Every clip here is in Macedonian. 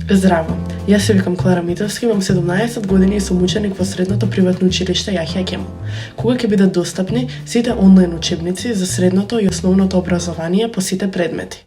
Здраво, јас се викам Клара Митовски, имам 17 години и сум ученик во средното приватно училиште Јахја Кемал. Кога ќе бидат достапни сите онлайн учебници за средното и основното образование по сите предмети?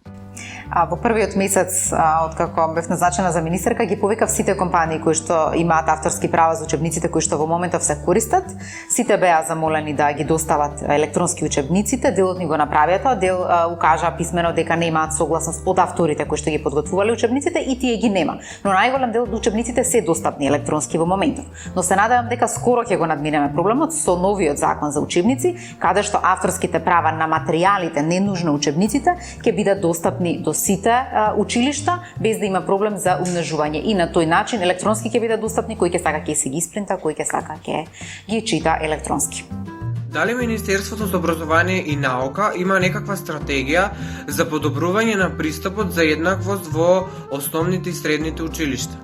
Во првиот месец, откако бев назначена за министерка, ги повикав сите компании кои што имаат авторски права за учебниците кои што во моментов се користат. Сите беа замолени да ги достават електронски учебниците, делот ни го направија тоа, дел укажа писмено дека немаат согласност од авторите кои што ги подготвувале учебниците и тие ги нема. Но најголем дел од учебниците се достапни електронски во моментов. Но се надевам дека скоро ќе го надминеме проблемот со новиот закон за учебници, каде што авторските права на материјалите, не нужно учебниците, ќе бидат достапни до сите училишта без да има проблем за умножување. И на тој начин електронски ќе бидат достапни, кој ќе сака ќе си ги испринта, кој ќе сака ќе ги чита електронски. Дали Министерството за образование и наука има некаква стратегија за подобрување на пристапот за еднаквост во основните и средните училишта?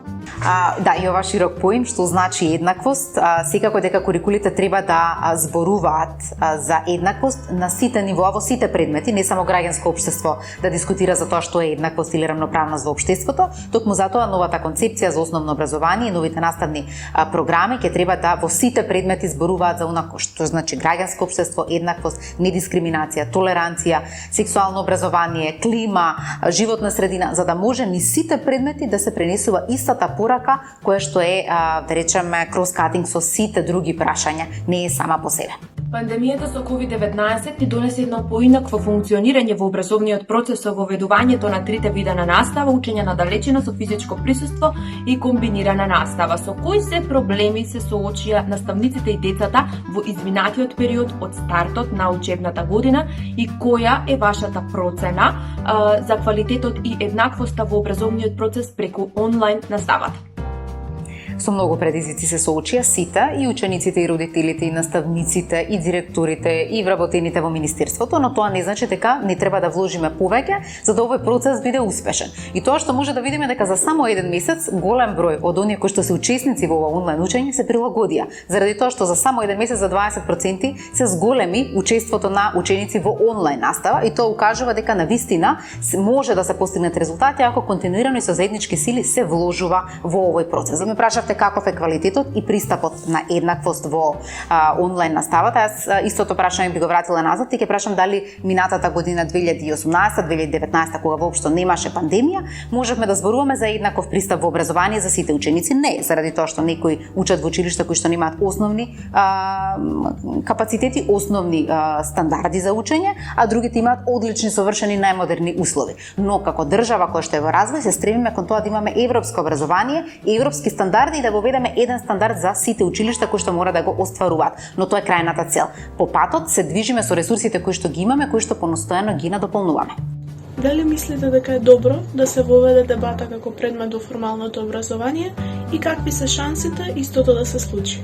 Да, и ова широк поим, што значи еднаквост. Секако дека курикулите треба да зборуваат за еднаквост на сите нивоа, во сите предмети, не само граѓанско општество да дискутира за тоа што е еднаквост или рамноправност во општеството, токму затоа новата концепција за основно образование и новите наставни програми ќе треба да во сите предмети зборуваат за онако што значи граѓанско општество, еднаквост, недискриминација, толеранција, сексуално образование, клима, животна средина, за да може ни сите предмети да се пренесува истата порака која што е, да речеме, крос-катинг со сите други прашања, не е сама по себе. Пандемијата со COVID-19 ни донесе едно поинакво функционирање во образовниот процес со воведувањето на трите вида на настава, учење на далечина со физичко присуство и комбинирана настава. Со кои се проблеми се соочија наставниците и децата во изминатиот период од стартот на учебната година и која е вашата процена за квалитетот и еднаквоста во образовниот процес преку онлайн наставата? Со многу предизвици се соочија сите, и учениците, и родителите, и наставниците, и директорите, и вработените во Министерството, но тоа не значи дека не треба да вложиме повеќе за да овој процес биде успешен. И тоа што може да видиме дека за само еден месец голем број од оние кои што се учесници во ова онлайн учење се прилагодија, заради тоа што за само еден месец за 20% се зголеми учеството на ученици во онлайн настава и тоа укажува дека навистина може да се постигнат резултати ако континуирано и со заеднички сили се вложува во овој процес. Да ме прашавте каков е квалитетот и пристапот на еднаквост во онлайн наставата. Јас истото прашање би го вратила назад и ќе прашам дали минатата година 2018-2019, кога воопшто немаше пандемија, можевме да зборуваме за еднаков пристап во образование за сите ученици? Не, заради тоа што некои учат во училишта кои што немаат основни капацитети, основни стандарди за учење, а другите имаат одлични, совршени, најмодерни услови. Но како држава која што е во развој, се стремиме кон тоа да имаме европско образование, европски стандарди и да воведеме еден стандард за сите училишта кои што мора да го остваруваат. Но тоа е крајната цел. По патот се движиме со ресурсите кои што ги имаме, кои што постојано ги надополнуваме. Дали мислите дека е добро да се воведе дебата како предмет во формалното образование и какви се шансите истото да се случи?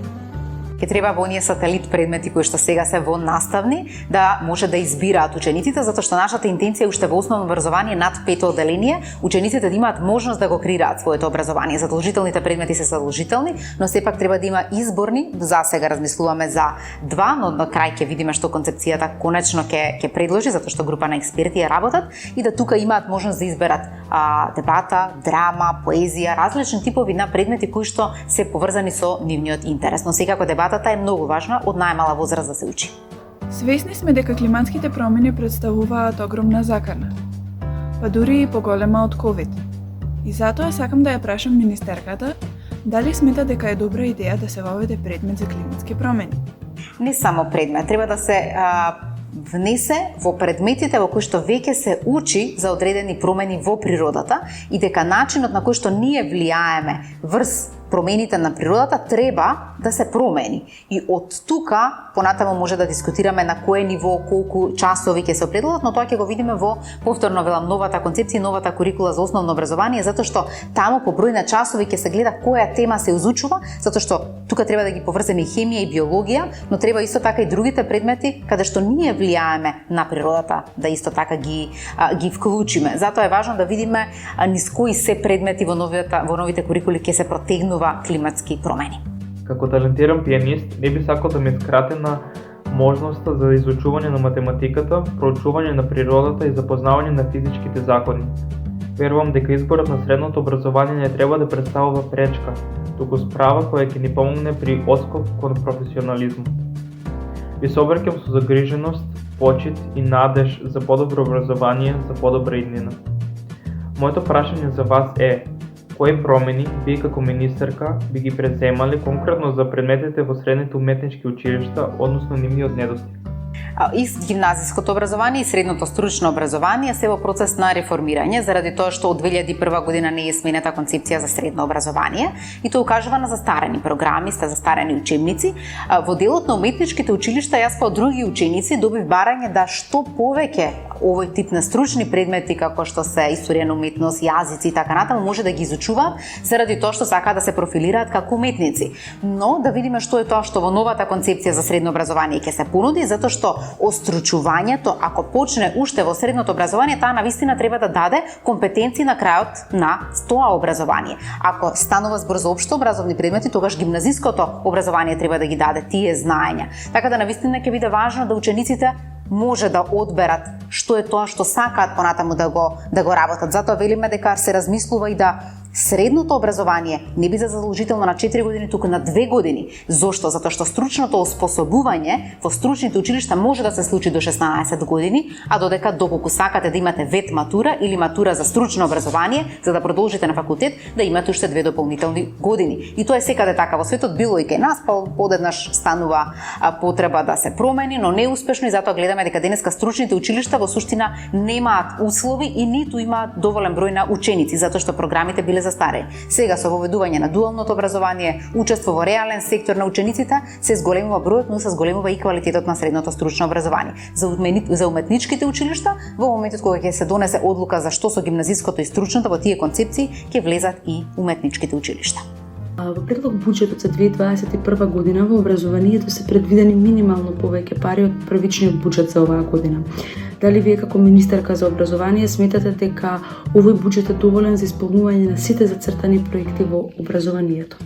Ќе треба во оние сателит предмети кои што сега се во наставни да може да избираат учениците, затоа што нашата интенција уште во основно образование над 5 одделение, учениците да имаат можност да го креираат своето образование. Задолжителните предмети се задолжителни, но сепак треба да има изборни. За сега размислуваме за 2, но на крај ќе видиме што концепцијата конечно ќе предложи, затоа што група на експерти ја работат и да тука имаат можност да изберат дебата, драма, поезија, различни типови на предмети кои што се поврзани со нивниот интерес. Но секако дебатата е многу важна од најмала возраст да се учи. Свесни сме дека климатските промени представуваат огромна закана, па дури и поголема од COVID. И затоа сакам да ја прашам министерката дали смета дека е добра идеја да се воведе предмет за климатски промени. Не само предмет, треба да се внесе во предметите во кои што веќе се учи за одредени промени во природата и дека начинот на кој што ние влијаеме врз промените на природата треба да се промени. И од тука понатаму може да дискутираме на кое ниво, колку часови ќе се определат, но тоа ќе го видиме во повторно велам новата концепција, новата курикула за основно образование, затоа што таму по број на часови ќе се гледа која тема се изучува, затоа што тука треба да ги поврземе и хемија и биологија, но треба исто така и другите предмети каде што ние влијаеме на природата, да исто така ги вклучиме. Затоа е важно да видиме низ кои се предмети во новите курикули ќе се протегнува климатски промени. Како талентиран пианист, не би сакал да ми е скратена можноста за изучување на математиката, проучување на природата и запознавање на физичките закони. Верувам дека изборот на средното образование не треба да представува пречка, туку справа која ќе ни помогне при отскок кон професионализмот. Ви се обраќам со загриженост, почит и надеж за подобро образование, за подобра иднина. Моето прашање за вас е: кои промени вие како министерка би ги преземали конкретно за предметите во средните уметнички училишта, односно нивниот недостиг? И гимназиското образование и средното стручно образование се во процес на реформирање заради тоа што од 2001 година не е сменета концепција за средно образование и тоа укажува на застарени програми, застарени учебници. Во делот на уметничките училишта јас па од други ученици добив барање да што повеќе овој тип на стручни предмети како што се историја на уметност, јазици и така натаму може да ги изучуваат заради тоа што сакаат да се профилираат како уметници. Но да видиме што е тоа што во новата концепција за средно образование ќе се понуди, затоа што остручувањето, ако почне уште во средното образование, таа навистина треба да даде компетенции на крајот на тоа образование. Ако станува збор за општо образовни предмети, тогаш гимназиското образование треба да ги даде тие знаења. Така да навистина ќе биде важно да учениците може да одберат што е тоа што сакаат понатаму да го работат. Затоа велиме дека се размислува и да средното образование не биде задолжително на 4 години, туку на 2 години. Зошто? Затоа што стручното оспособување во стручните училишта може да се случи до 16 години, а додека доколку сакате да имате вет матура или матура за стручно образование, за да продолжите на факултет, да имате уште 2 дополнителни години. И тоа е секаде така во светот, било и кај нас, па одеднаш станува потреба да се промени, но неуспешно, и затоа гледаме дека денеска стручните училишта во суштина немаат услови и ниту имаат доволен број на ученици, затоа што програмите биле застарени. Сега со воведување на дуалното образование, учество во реален сектор на учениците, се зголемува бројот, но се зголемува и квалитетот на средното стручно образование. За уметничките училишта, во моментот кога ќе се донесе одлука за што со гимназиското и стручното, во тие концепции ќе влезат и уметничките училишта. Во предлог буџетот за 2021 година во образованието се предвидени минимално повеќе пари од првичниот буџет за оваа година. Дали вие како министерка за образование сметате дека овој буџет е доволен за исполнување на сите зацртани проекти во образованието?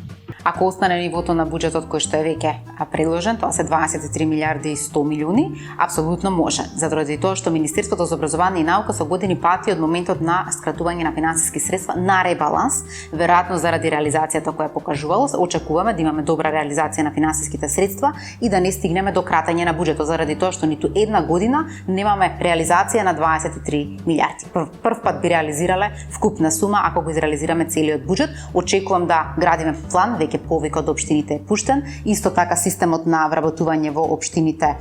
Ако остане нивото на буџетот кој што е веќе предложен, тоа се 23 милиарди и 100 милиони, апсолутно може. Заради тоа што Министерството за образование и наука со години пати од моментот на скратување на финансиски средства на ребаланс, веројатно заради реализацијата која покажувало, очекуваме да имаме добра реализација на финансиските средства и да не стигнеме до кратење на буџетот, заради тоа што ниту една година немаме реализација на 23 милиарди. Прв пат би реализирале вкупна сума ако го изреализираме целиот буџет. Очекувам да градиме план, веќе повик од општините е пуштен. Исто така системот на вработување во општините,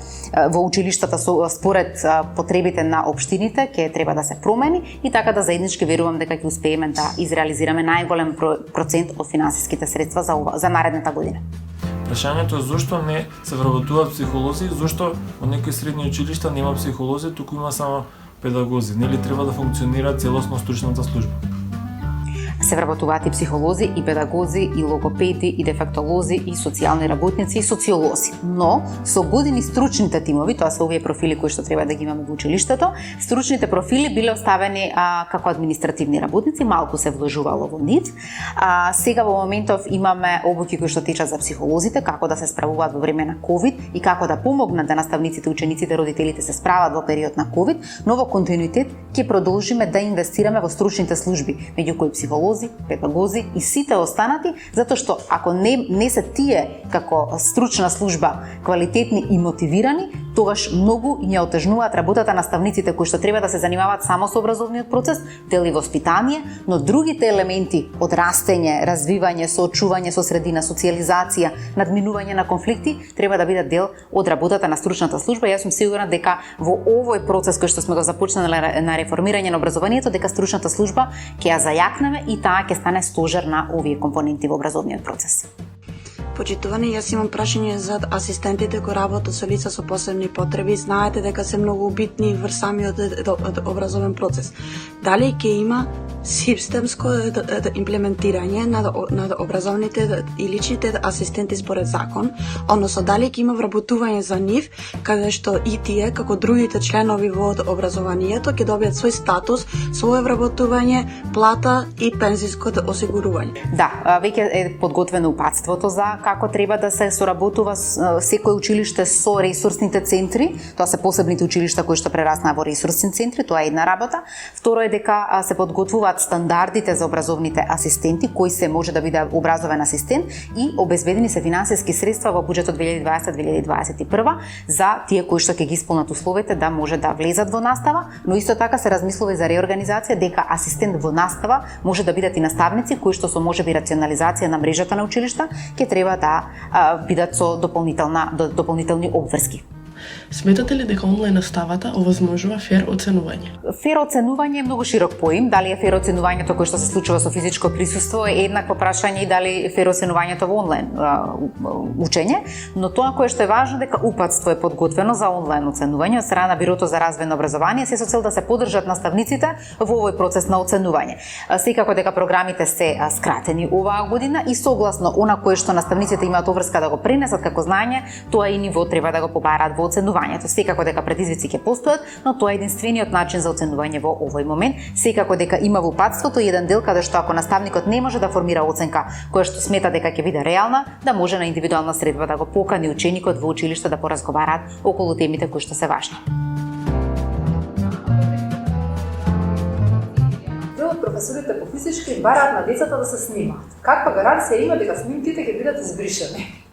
во училиштата според потребите на општините ќе треба да се промени и така да заеднички верувам дека ќе успееме да изреализираме најголем процент од финансиските средства за наредната година. Прашањето е зошто не се вработуваат психолози, зошто во некои средни училишта нема психолози, туку има само педагози. Нели треба да функционира целосно стручната служба? Се вработуваат и психолози, и педагози, и логопеди, и дефектолози, и социјални работници, и социолози. Но со години стручните тимови, тоа се овие профили кои што треба да ги имаме во училиштето, стручните профили биле оставени како административни работници, малку се вложувало во нив. Сега во моментов имаме обуки кои што течат за психолозите, како да се справуваат во време на ковид и како да помогнат да наставниците, учениците, родителите се справат во период на ковид, но во континуитет ќе продолжиме да инвестираме во стручните служби, меѓу кои психолози, педагози и сите останати, затоа што ако не се тие како стручна служба квалитетни и мотивирани, тогаш многу ја отежнуваат работата наставниците кои што треба да се занимаваат само со образовниот процес, дели воспитание, но другите елементи од растење, развивање, соочување со средина, социјализација, надминување на конфликти треба да бидат дел од работата на стручната служба. Јас сум сигурна дека во овој процес кој што сме го започнале на реформирање на образованието, дека стручната служба ќе ја зајакнеме и таа ќе стане стожер на овие компоненти во образовниот процес. Почитувани, јас имам прашање за асистентите кои работат со лица со посебни потреби. Знаете дека се многу битни врз самиот образовен процес. Дали ќе има системско имплементирање на образовните и личните асистенти според закон, односно дали ќе има вработување за нив, каде што и тие, како другите членови во образованието, ќе добијат свој статус, свое вработување, плата и пензиско осигурување. Да, веќе е подготвено упатството за како треба да се соработува секој училиште со ресурсните центри. Тоа се посебните училишта кои што прераснаа во ресурсни центри, тоа е една работа. Второ е дека се подготвуваат споштуват стандардите за образовните асистенти, кој се може да биде образовен асистент и обезбедени се финансиски средства во буџетот 2020-2021 за тие кои што ќе ги исполнат условите да може да влезат во настава, но исто така се размислува и за реорганизација дека асистент во настава може да бидат и наставници кои што со можеби рационализација на мрежата на училишта ќе треба да бидат со дополнителни обврски. Сметате ли дека онлайн наставата овозможува фер оценување? Фер оценување е многу широк поим. Дали е фер оценувањето кое што се случува со физичко присуство е еднакво прашање и дали е фер оценувањето во онлайн учење, но тоа кое што е важно дека упатство е подготвено за онлайн оценување од страна на Бирото за развој на образование, се со цел да се поддржат наставниците во овој процес на оценување. Секако дека програмите се скратени оваа година и согласно она кое што наставниците имаат обврска да го пренесат како знаење, тоа и ниво треба да го побараат во оценувањето. Секако дека предизвици ќе постојат, но тоа е единствениот начин за оценување во овој момент. Секако дека има во упатството еден дел каде што ако наставникот не може да формира оценка која што смета дека ќе биде реална, да може на индивидуална средба да го покани ученикот во училиште да поразговараат околу темите кои што се важни. Дел од професорите по физички бараат на децата да се снимаат. Каква гаранција има дека снимките ќе бидат избришани?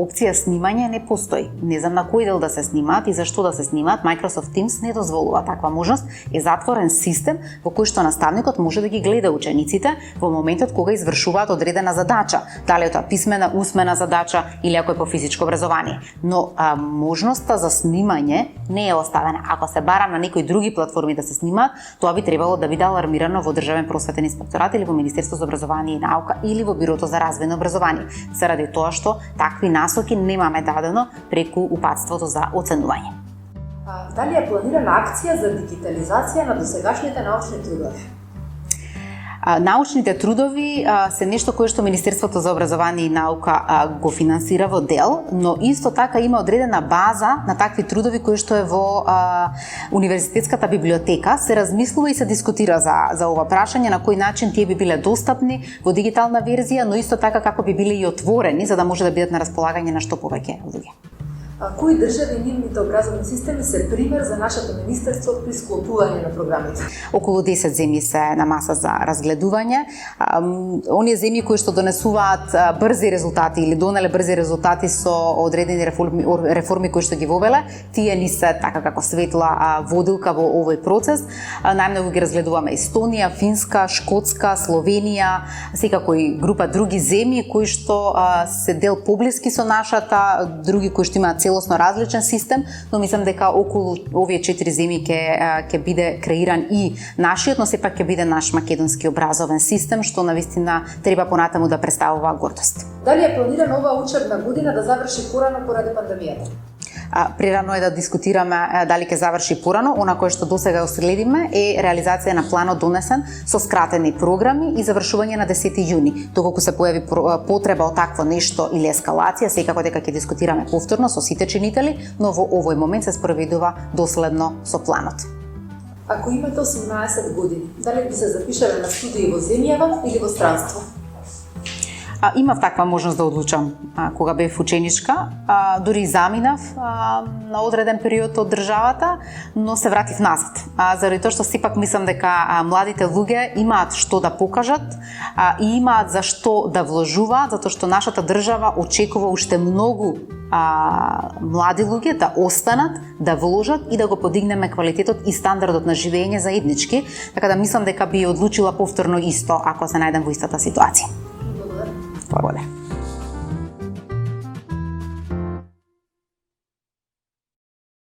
Опција снимање не постои. Не знам на кој дел да се снимаат и зашто да се снимаат. Microsoft Teams не дозволува таква можност. Е затворен систем во кој што наставникот може да ги гледа учениците во моментот кога извршуваат одредена задача, дали е тоа писмена, усмена задача или ако е по физичко образование. Но можноста за снимање не е оставена. Ако се бара на некои други платформи да се снимаат, тоа би требало да биде алармирано во Државен просветен инспекторат или во Министерство за образование и наука или во Бирото за развој на образование, заради тоа што такви насоки немаме дадено преку упатството за оценување. Дали е планирана акција за дигитализација на досегашните научни трудови? Научните трудови се нешто кое што Министерството за образование и наука го финансира во дел, но исто така има одредена база на такви трудови кои што е во Универзитетската библиотека. Се размислува и се дискутира за ова прашање на кој начин тие би биле достапни во дигитална верзија, но исто така како би биле и отворени за да може да бидат на располагање на што повеќе луѓе. Кои држави и нивните образовни системи се пример за нашето министерство при склопување на програмите? Околу 10 земји се на маса за разгледување. Оние земји кои што донесуваат брзи резултати или донеле брзи резултати со одредени реформи кои што ги вовеле, тие ни се така како светла водилка во овој процес. Најмногу ги разгледуваме Естонија, Финска, Шкотска, Словенија, секако и група други земји кои што се дел поблиски со нашата, други кои што имаат целосно различен систем, но мислам дека околу овие 4 земји ќе биде креиран и нашиот, но сепак ќе биде наш македонски образовен систем, што навистина треба понатаму да представува гордост. Дали е планирано оваа учебна година да заврши порано поради пандемијата? Прерано е да дискутираме дали ќе заврши порано. Она кое што досега следиме е реализација на планот донесен со скратени програми и завршување на 10 јуни. Доколку се појави потреба од такво нешто или ескалација, секако дека ќе дискутираме повторно со сите чинители, но во овој момент се спроведува доследно со планот. Ако имате 18 години, дали би се запишале на студии во земјава или во странство? Имав таква можност да одлучам кога бев ученичка, дури заминав на одреден период од државата, но се вратив назад. Заради тоа што сепак мислам дека младите луѓе имаат што да покажат и имаат за што да вложуваат, затоа што нашата држава очекува уште многу млади луѓе да останат, да вложат и да го подигнеме квалитетот и стандардот на живење заеднички, така да мислам дека би одлучила повторно исто ако се најдем во истата ситуација. Благодарам.